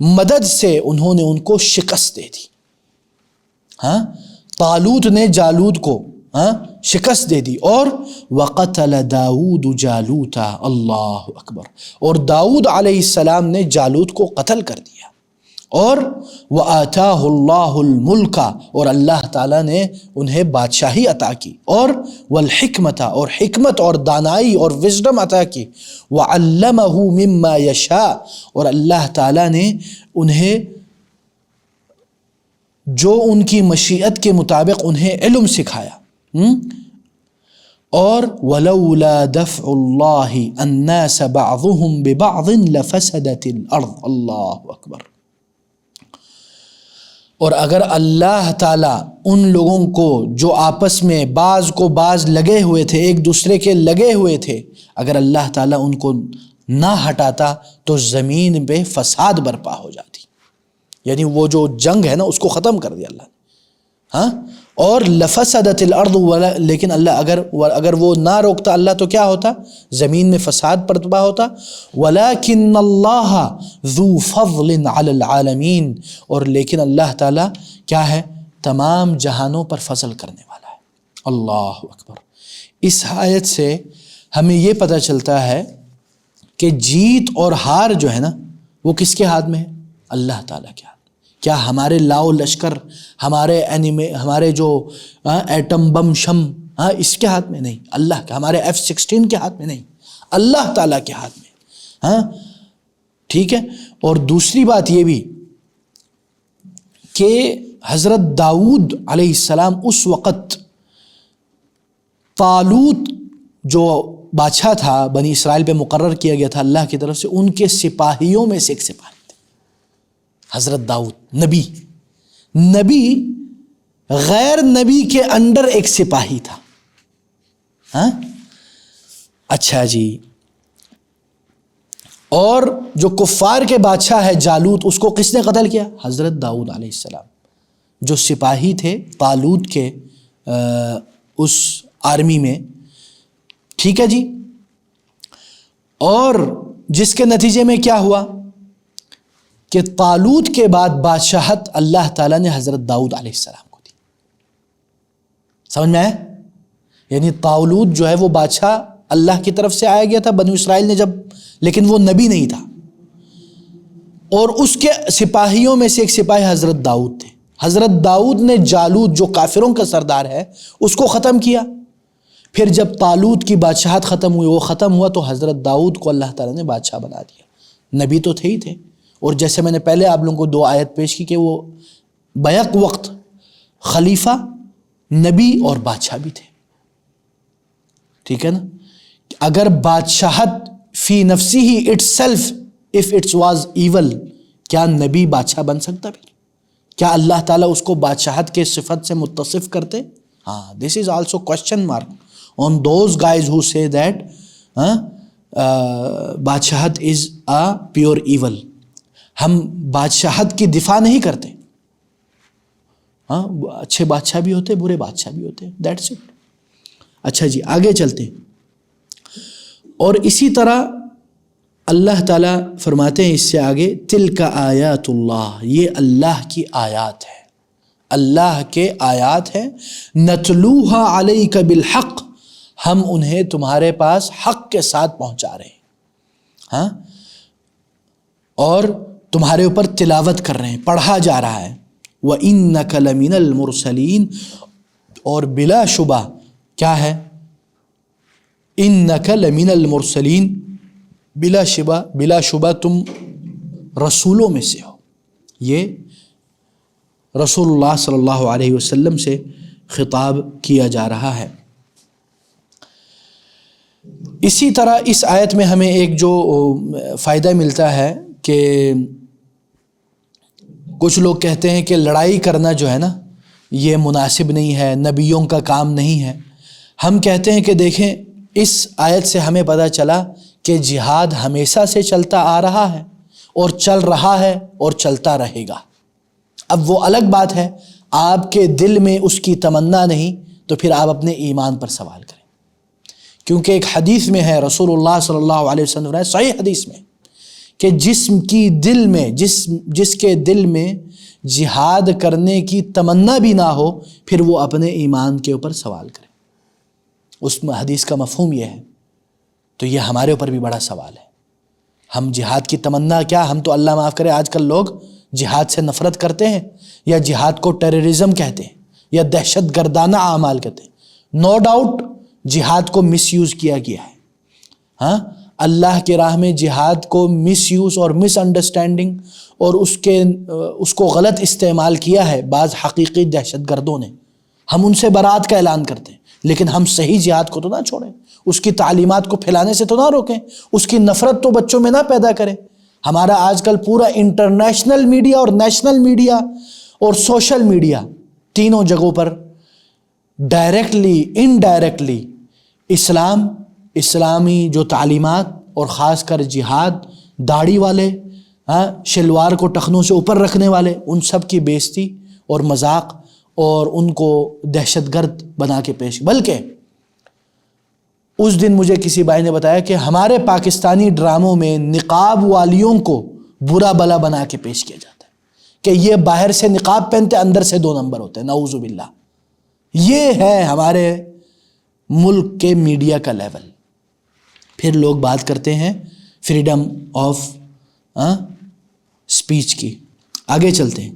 مدد سے انہوں نے ان کو شکست دے دی۔ ہاں، طالوت نے جالوت کو شکست دے دی۔ اور وَقَتَلَ دَاوُودُ جَالُوتَ، اللہ اکبر، اور داؤد علیہ السلام نے جالوت کو قتل کر دیا۔ اور وَآتَاهُ اللَّهُ الْمُلْكَ، اور اللہ تعالیٰ نے انہیں بادشاہی عطا کی، اور وَالْحِكْمَةَ، اور حکمت اور دانائی اور وزڈم عطا کی، وَعَلَّمَهُ مِمَّا يَشَاءُ، اور اللہ تعالیٰ نے انہیں جو ان کی مشیت کے مطابق انہیں علم سکھایا۔ اور وَلَوْلَا دَفْعُ اللَّهِ النَّاسَ بَعْضُهُمْ بِبَعْضٍ لَفَسَدَتِ الْأَرْضُ، اللہ اکبر۔ اور اگر اللہ تعالیٰ ان لوگوں کو جو آپس میں بعض کو بعض لگے ہوئے تھے، ایک دوسرے کے لگے ہوئے تھے، اگر اللہ تعالیٰ ان کو نہ ہٹاتا تو زمین پہ فساد برپا ہو جاتی، یعنی وہ جو جنگ ہے نا اس کو ختم کر دیا اللہ نے۔ ہاں، اور لفسدت الارض، لیکن اللہ اگر وہ نہ روکتا اللہ تو کیا ہوتا؟ زمین میں فساد برپا ہوتا۔ وَلَكِنَّ اللَّهَ ذُو فَضْلٍ عَلَى الْعَالَمِينَ، اور لیکن اللہ تعالیٰ کیا ہے؟ تمام جہانوں پر فضل کرنے والا ہے۔ اللہ اکبر۔ اس آیت سے ہمیں یہ پتہ چلتا ہے کہ جیت اور ہار جو ہے نا وہ کس کے ہاتھ میں ہے؟ اللہ تعالیٰ کے ہاتھ۔ کیا ہمارے لاؤ لشکر، ہمارے جو ایٹم بم شم اس کے ہاتھ میں نہیں، اللہ کے، ہمارے F-16 کے ہاتھ میں نہیں، اللہ تعالیٰ کے ہاتھ میں۔ ٹھیک ہے۔ اور دوسری بات یہ بھی کہ حضرت داؤد علیہ السلام اس وقت طالوت جو بادشاہ تھا بنی اسرائیل پہ مقرر کیا گیا تھا اللہ کی طرف سے، ان کے سپاہیوں میں سے ایک سپاہی تھے حضرت داؤد۔ نبی غیر نبی کے انڈر ایک سپاہی تھا۔ اچھا جی، اور جو کفار کے بادشاہ ہے جالوت، اس کو کس نے قتل کیا؟ حضرت داؤد علیہ السلام، جو سپاہی تھے طالوت کے اس آرمی میں، ٹھیک ہے جی۔ اور جس کے نتیجے میں کیا ہوا کہ طالوت کے بعد بادشاہت اللہ تعالیٰ نے حضرت داؤد علیہ السلام کو دی۔ سمجھ میں آیا؟ یعنی طالوت جو ہے وہ بادشاہ اللہ کی طرف سے آیا گیا تھا بنی اسرائیل نے لیکن وہ نبی نہیں تھا، اور اس کے سپاہیوں میں سے ایک سپاہی حضرت داؤد تھے۔ حضرت داؤد نے جالوت جو کافروں کا سردار ہے اس کو ختم کیا۔ پھر جب طالوت کی بادشاہت ختم ہوئی، وہ ختم ہوا، تو حضرت داؤد کو اللہ تعالیٰ نے بادشاہ بنا دیا۔ نبی تو تھے ہی تھے، اور جیسے میں نے پہلے آپ لوگوں کو 2 آیت پیش کی کہ وہ بیک وقت خلیفہ، نبی اور بادشاہ بھی تھے، ٹھیک ہے نا۔ اگر بادشاہت فی نفسی ہی itself if it's was evil, کیا نبی بادشاہ بن سکتا پھر؟ کیا اللہ تعالیٰ اس کو بادشاہت کے صفت سے متصف کرتے؟ This is also question mark on those guys who say that بادشاہت از اے پیور ایول۔ ہم بادشاہت کی دفاع نہیں کرتے، اچھے بادشاہ بھی ہوتے، برے بادشاہ بھی ہوتے، دیٹس اٹ۔ اچھا جی، آگے چلتے ہیں۔ اور اسی طرح اللہ تعالیٰ فرماتے ہیں اس سے آگے، تلک آیات اللہ، یہ اللہ کی آیات ہے، اللہ کے آیات ہیں، نتلوہا علیک بالحق، ہم انہیں تمہارے پاس حق کے ساتھ پہنچا رہے ہیں، اور تمہارے اوپر تلاوت کر رہے ہیں، پڑھا جا رہا ہے۔ وَإِنَّكَ لَمِنَ الْمُرْسَلِينَ، اور بلا شبہ کیا ہے؟ اِنَّكَ لَمِنَ الْمُرْسَلِينَ، بلا شبہ تم رسولوں میں سے ہو۔ یہ رسول اللہ صلی اللہ علیہ وسلم سے خطاب کیا جا رہا ہے۔ اسی طرح اس آیت میں ہمیں ایک جو فائدہ ملتا ہے کہ کچھ لوگ کہتے ہیں کہ لڑائی کرنا جو ہے نا یہ مناسب نہیں ہے، نبیوں کا کام نہیں ہے۔ ہم کہتے ہیں کہ دیکھیں اس آیت سے ہمیں پتہ چلا کہ جہاد ہمیشہ سے چلتا آ رہا ہے اور چل رہا ہے اور چلتا رہے گا۔ اب وہ الگ بات ہے آپ کے دل میں اس کی تمنا نہیں تو پھر آپ اپنے ایمان پر سوال کریں، کیونکہ ایک حدیث میں ہے رسول اللہ صلی اللہ علیہ وسلم نے صحیح حدیث میں کہ جس کے دل میں جہاد کرنے کی تمنا بھی نہ ہو پھر وہ اپنے ایمان کے اوپر سوال کرے۔ اس حدیث کا مفہوم یہ ہے، تو یہ ہمارے اوپر بھی بڑا سوال ہے۔ ہم جہاد کی تمنا کیا، ہم تو اللہ معاف کرے آج کل لوگ جہاد سے نفرت کرتے ہیں یا جہاد کو ٹیررزم کہتے ہیں یا دہشت گردانہ اعمال کہتے ہیں۔ نو ڈاؤٹ جہاد کو مس یوز کیا گیا ہے، ہاں اللہ کے راہ میں جہاد کو مس یوز اور مس انڈرسٹینڈنگ اور اس کو غلط استعمال کیا ہے بعض حقیقی دہشت گردوں نے۔ ہم ان سے برات کا اعلان کرتے ہیں لیکن ہم صحیح جہاد کو تو نہ چھوڑیں، اس کی تعلیمات کو پھیلانے سے تو نہ روکیں، اس کی نفرت تو بچوں میں نہ پیدا کریں۔ ہمارا آج کل پورا انٹرنیشنل میڈیا اور نیشنل میڈیا اور سوشل میڈیا تینوں جگہوں پر ڈائریکٹلی انڈائریکٹلی اسلامی جو تعلیمات اور خاص کر جہاد، داڑھی والے، شلوار کو ٹخنوں سے اوپر رکھنے والے، ان سب کی بے عزتی اور مذاق اور ان کو دہشت گرد بنا کے پیش۔ بلکہ اس دن مجھے کسی بھائی نے بتایا کہ ہمارے پاکستانی ڈراموں میں نقاب والیوں کو برا بلا بنا کے پیش کیا جاتا ہے کہ یہ باہر سے نقاب پہنتے اندر سے 2 نمبر ہوتے ہیں، نعوذ باللہ۔ یہ ہے ہمارے ملک کے میڈیا کا لیول۔ پھر لوگ بات کرتے ہیں فریڈم آف سپیچ کی۔ آگے چلتے ہیں،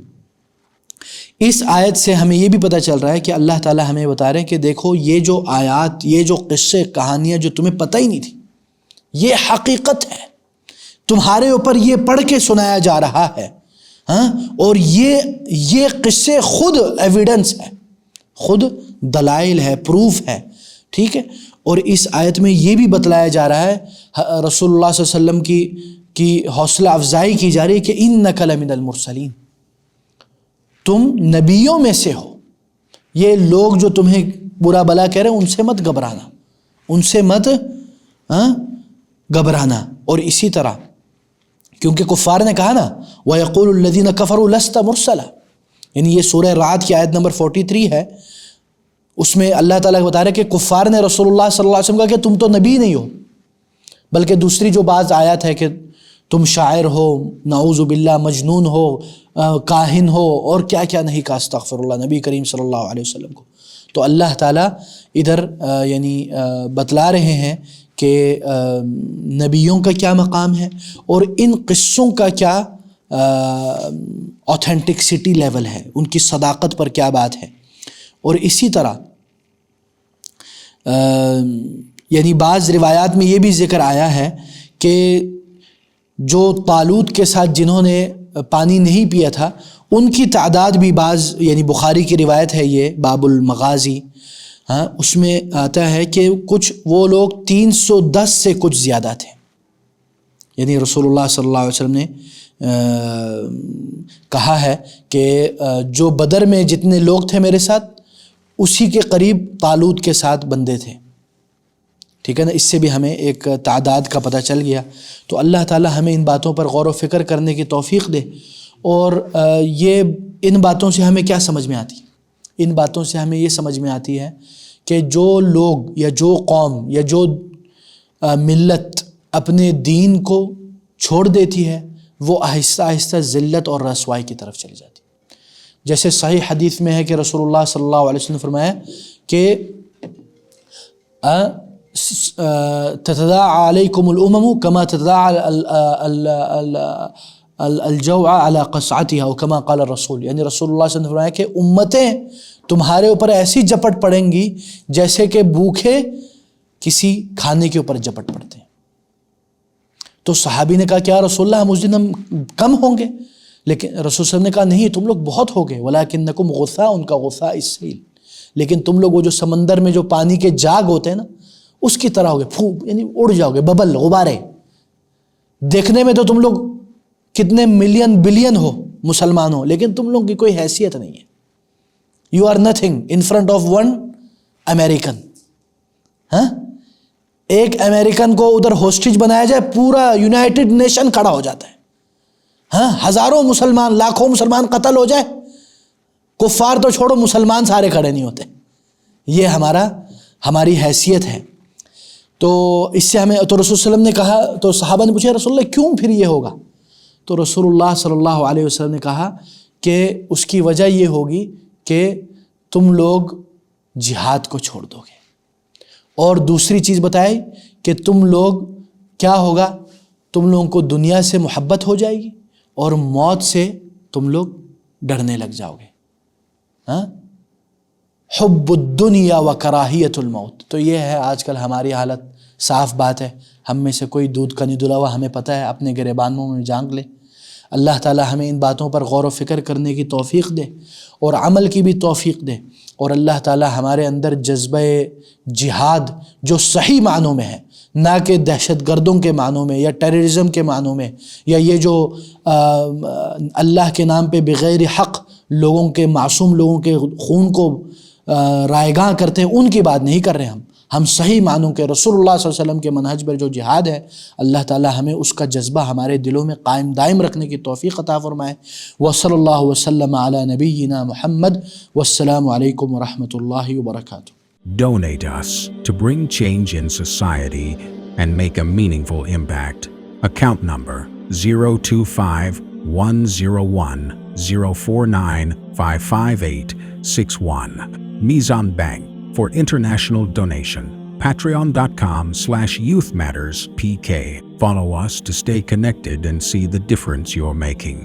اس آیت سے ہمیں یہ بھی پتہ چل رہا ہے کہ اللہ تعالیٰ ہمیں بتا رہے ہیں کہ دیکھو یہ جو آیات، یہ جو قصے کہانیاں جو تمہیں پتہ ہی نہیں تھی، یہ حقیقت ہے، تمہارے اوپر یہ پڑھ کے سنایا جا رہا ہے، اور یہ قصے خود ایویڈنس ہے، خود دلائل ہے، پروف ہے، ٹھیک ہے۔ اور اس آیت میں یہ بھی بتلایا جا رہا ہے، رسول اللہ صلی اللہ علیہ وسلم کی حوصلہ افزائی کی جا رہی ہے کہ اِنَّکَ لَمِنَ الْمُرْسَلِينَ، تم نبیوں میں سے ہو۔ یہ لوگ جو تمہیں برا بلا کہہ رہے ہیں ان سے مت گھبرانا، ان سے مت گھبرانا۔ اور اسی طرح کیونکہ کفار نے کہا نا وَيَقُولُ الَّذِينَ كَفَرُوا لَسْتَ مُرْسَلًا، یعنی یہ سورہ رعد کی آیت نمبر 43 ہے، اس میں اللہ تعالیٰ بتا رہے کہ کفار نے رسول اللہ صلی اللہ علیہ وسلم کہا کہ تم تو نبی نہیں ہو، بلکہ دوسری جو بعض آیات ہے کہ تم شاعر ہو، نعوذ باللہ مجنون ہو، کاہن ہو، اور کیا کیا نہیں کہا استغفر اللہ نبی کریم صلی اللہ علیہ وسلم کو۔ تو اللہ تعالیٰ ادھر یعنی بتلا رہے ہیں کہ نبیوں کا کیا مقام ہے اور ان قصوں کا کیا اوتھینٹکسٹی لیول ہے، ان کی صداقت پر کیا بات ہے۔ اور اسی طرح یعنی بعض روایات میں یہ بھی ذکر آیا ہے کہ جو طالوت کے ساتھ جنہوں نے پانی نہیں پیا تھا ان کی تعداد بھی بعض، یعنی بخاری کی روایت ہے یہ باب المغازی، اس میں آتا ہے کہ کچھ وہ لوگ 310 سے کچھ زیادہ تھے، یعنی رسول اللہ صلی اللہ علیہ وسلم نے کہا ہے کہ جو بدر میں جتنے لوگ تھے میرے ساتھ اسی کے قریب طالوت کے ساتھ بندے تھے، ٹھیک ہے نا۔ اس سے بھی ہمیں ایک تعداد کا پتہ چل گیا۔ تو اللہ تعالیٰ ہمیں ان باتوں پر غور و فکر کرنے کی توفیق دے۔ اور یہ ان باتوں سے ہمیں کیا سمجھ میں آتی ہے؟ ان باتوں سے ہمیں یہ سمجھ میں آتی ہے کہ جو لوگ یا جو قوم یا جو ملت اپنے دین کو چھوڑ دیتی ہے وہ آہستہ آہستہ ذلت اور رسوائی کی طرف چلی جاتی ہے۔ جیسے صحیح حدیث میں ہے کہ رسول اللہ صلی اللہ علیہ وسلم نے فرمایا کہ تتداعى علیکم الامم کما تتداعى الجوع على قصعتها او کما قال الرسول، یعنی رسول اللہ صلی اللہ علیہ وسلم نے فرمایا کہ امتیں تمہارے اوپر ایسی جپٹ پڑیں گی جیسے کہ بھوکے کسی کھانے کے اوپر جپٹ پڑتے ہیں۔ تو صحابی نے کہا کیا رسول اللہ اس دن ہم کم ہوں گے؟ لیکن رسول صلی اللہ علیہ وسلم نے کہا نہیں، تم لوگ بہت ہو گئے، وَلَكِنَّكُمْ غُثَاءٌ كَغُثَاءِ السَّيْلِ، لیکن تم لوگ وہ جو سمندر میں جو پانی کے جاگ ہوتے ہیں نا اس کی طرح ہوگے، یعنی اڑ جاؤ گے، ببل، غبارے. دیکھنے میں تو تم لوگ کتنے ملین بلین ہو، مسلمان ہو، لیکن تم لوگوں کی کوئی حیثیت نہیں ہے. You are nothing in front of one American. ہاں، ایک امریکن کو ادھر ہوسٹیج بنایا جائے، پورا یونائٹڈ نیشن کھڑا ہو جاتا ہے. ہاں، ہزاروں مسلمان، لاکھوں مسلمان قتل ہو جائے، کفار تو چھوڑو، مسلمان سارے کھڑے نہیں ہوتے. یہ ہماری حیثیت ہے. تو اس سے ہمیں، تو رسول صلی اللہ علیہ وسلم نے کہا، تو صحابہ نے پوچھا رسول اللہ کیوں پھر یہ ہوگا؟ تو رسول اللہ صلی اللہ علیہ وسلم نے کہا کہ اس کی وجہ یہ ہوگی کہ تم لوگ جہاد کو چھوڑ دو گے. اور دوسری چیز بتائی کہ تم لوگ کیا ہوگا، تم لوگوں کو دنیا سے محبت ہو جائے گی اور موت سے تم لوگ ڈرنے لگ جاؤ گے. ہاں، حب الدنیا و کراہیت الموت. تو یہ ہے آج کل ہماری حالت. صاف بات ہے، ہم میں سے کوئی دودھ کا نہیں دھلا ہوا، ہمیں پتہ ہے، اپنے گریبانوں میں جھانک لے. اللہ تعالی ہمیں ان باتوں پر غور و فکر کرنے کی توفیق دے اور عمل کی بھی توفیق دے. اور اللہ تعالی ہمارے اندر جذبہ جہاد جو صحیح معنوں میں ہے، نہ کہ دہشت گردوں کے معنوں میں یا ٹیررزم کے معنوں میں، یا یہ جو اللہ کے نام پہ بغیر حق لوگوں کے، معصوم لوگوں کے خون کو رائیگاں کرتے ہیں، ان کی بات نہیں کر رہے ہم صحیح معنوں کے رسول اللہ صلی اللہ علیہ وسلم کے منہج پر جو جہاد ہے، اللہ تعالی ہمیں اس کا جذبہ ہمارے دلوں میں قائم دائم رکھنے کی توفیق عطا فرمائے. وصلی اللہ وسلم علی نبینا محمد، والسلام علیکم ورحمۃ اللہ وبرکاتہ. Donate us to bring change in society and make a meaningful impact. Account number 025104904955861. Mizan Bank for international donation. Patreon.com/YouthMattersPK. Follow us to stay connected and see the difference you're making.